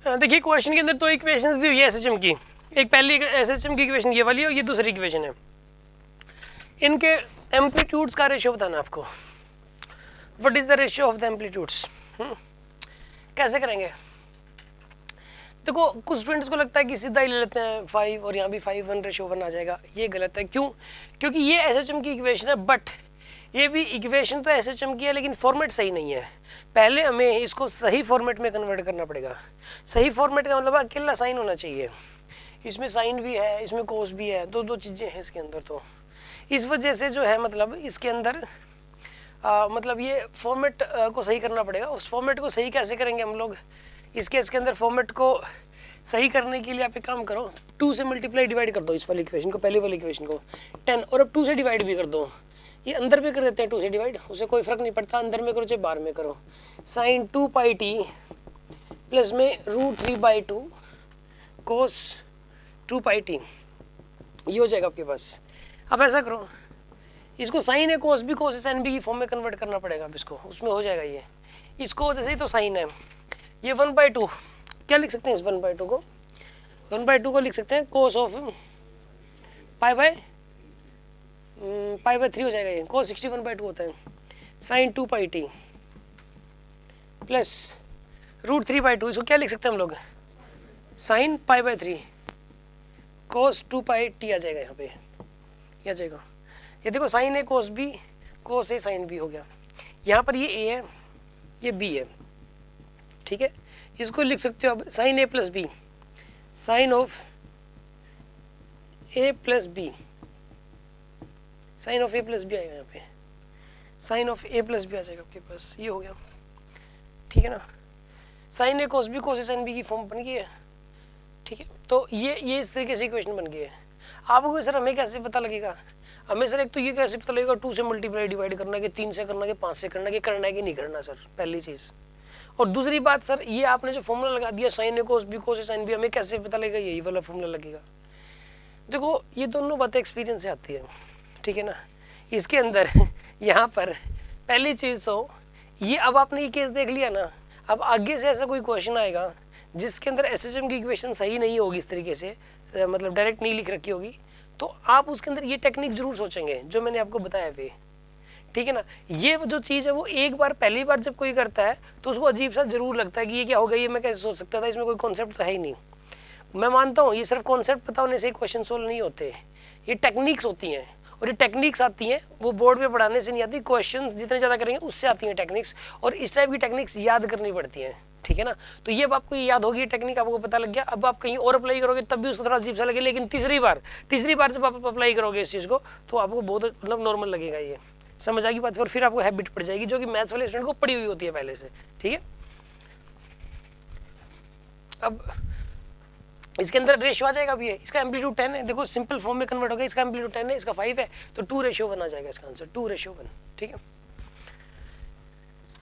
देखिए क्वेश्चन के अंदर दो इक्वेशंस दी हुई है एसएचएम की, एक पहली एसएचएम की इक्वेशन ये वाली है और ये दूसरी इक्वेशन है। इनके एम्पलीट्यूड्स का रेशियो बताना आपको। What is the ratio of the amplitudes? कैसे करेंगे? देखो कुछ स्टूडेंट्स को लगता है कि सीधा ही ले लेते हैं 5 और यहाँ भी 5:1 आ जाएगा, ये गलत है। क्यों? क्योंकि ये एसएचएम की इक्वेशन है, बट ये भी इक्वेशन तो एसएचएम की है लेकिन फॉर्मेट सही नहीं है। पहले हमें इसको सही फॉर्मेट में कन्वर्ट करना पड़ेगा। सही फॉर्मेट का मतलब अकेला साइन होना चाहिए, इसमें साइन भी है, इसमें कोस भी है, दो चीज़ें हैं इसके अंदर। तो इस वजह से जो है मतलब इसके अंदर मतलब ये फॉर्मेट को सही करना पड़ेगा। उस फॉर्मेट को सही कैसे करेंगे हम लोग? इस केस के अंदर फॉर्मेट को सही करने के लिए आप एक काम करो, 2 से मल्टीप्लाई डिवाइड कर दो इस वाली इक्वेशन को, पहली वाली इक्वेशन को 10, और अब 2 से डिवाइड भी कर दो। ये अंदर में कर देते हैं 2 से डिवाइड, उसे कोई फर्क नहीं पड़ता, अंदर में करो चाहे बाहर में करो। साइन 2πt प्लस में √3/2 कोस 2πt, ये हो जाएगा आपके पास। अब ऐसा करो, इसको साइन है कोस भी कोस साइन भी की फॉर्म में कन्वर्ट करना पड़ेगा। अब इसको उसमें हो जाएगा ये, इसको जैसे ही तो साइन है, ये 1/2 क्या लिख सकते हैं? इस 1/2 को 1/2 को लिख सकते हैं कोस ऑफ π/3 हो जाएगा। ये कोस 61/2 होता है। साइन 2πt प्लस √3/2, इसको क्या लिख सकते हैं हम लोग? साइन π/3 कोस 2πt आ जाएगा। यहाँ पे आ जाएगा। ये देखो sign A cos B, cos A sine B हो गया। यहाँ पर ये ए है, ये बी है, ठीक है। इसको लिख सकते हो अब sine A plus B, sine of A plus B, sine of A plus B आएगा। यहाँ पे sine of A plus B आ जाएगा आपके पास, ये हो गया, ठीक है ना। Sine A cos B cos A sine B की फॉर्म बन गई है, ठीक है। तो ये इस तरीके से इक्वेशन बन गई है। आपको सर हमें कैसे पता लगेगा? हमें सर एक तो ये कैसे पता लगेगा 2 से मल्टीप्लाई डिवाइड करना है कि 3 से करना है कि 5 से करना है कि करना है कि नहीं करना सर, पहली चीज़। और दूसरी बात सर, ये आपने जो फॉर्मूला लगा दिया sign A cos B cos A sine B, हमें कैसे पता लगेगा यही वाला फॉर्मूला लगेगा? देखो ये दोनों बातें एक्सपीरियंस से आती है, ठीक है ना। इसके अंदर यहाँ पर पहली चीज़ तो ये, अब आपने ये केस देख लिया ना, अब आगे से ऐसा कोई क्वेश्चन आएगा जिसके अंदर एसएचएम की इक्वेशन सही नहीं होगी, इस तरीके से मतलब डायरेक्ट नहीं लिख रखी होगी, तो आप उसके अंदर ये टेक्निक जरूर सोचेंगे जो मैंने आपको बताया वे, ठीक है ना। ये जो चीज़ है वो एक बार पहली बार जब कोई करता है तो उसको अजीब सा जरूर लगता है कि ये क्या हो गया, ये मैं कैसे सोच सकता था, इसमें कोई कॉन्सेप्ट तो है ही नहीं। मैं मानता हूँ ये सिर्फ कॉन्सेप्ट पता होने से क्वेश्चन सोल्व नहीं होते, ये टेक्निक्स होती हैं, और ये टेक्निक्स आती हैं वो बोर्ड पे पढ़ाने से नहीं आती, क्वेश्चंस जितने ज़्यादा करेंगे उससे आती हैं टेक्निक्स, और इस टाइप की टेक्निक्स याद करनी पड़ती हैं, ठीक है ना। तो ये अब आपको याद होगी, ये टेक्निक आपको पता लग गया। अब आप कहीं और अप्लाई करोगे तब भी उसको थोड़ा अजीब सा लगे, लेकिन तीसरी बार जब आप अप्लाई करोगे इस चीज़ को तो आपको बहुत मतलब नॉर्मल लगेगा, ये समझ आएगी बात। फिर आपको हैबिट पड़ जाएगी जो कि मैथ्स वाले स्टूडेंट को पड़ी हुई होती है पहले से, ठीक है। अब इसके अंदर रेशियो आ जाएगा भी है, इसका एम्पलीट्यूड 10 है, देखो सिंपल फॉर्म में कन्वर्ट हो गया, इसका एम्पलीट्यूड 10 है, इसका 5 है, तो 2:1 आ जाएगा इसका आंसर, 2:1, ठीक है।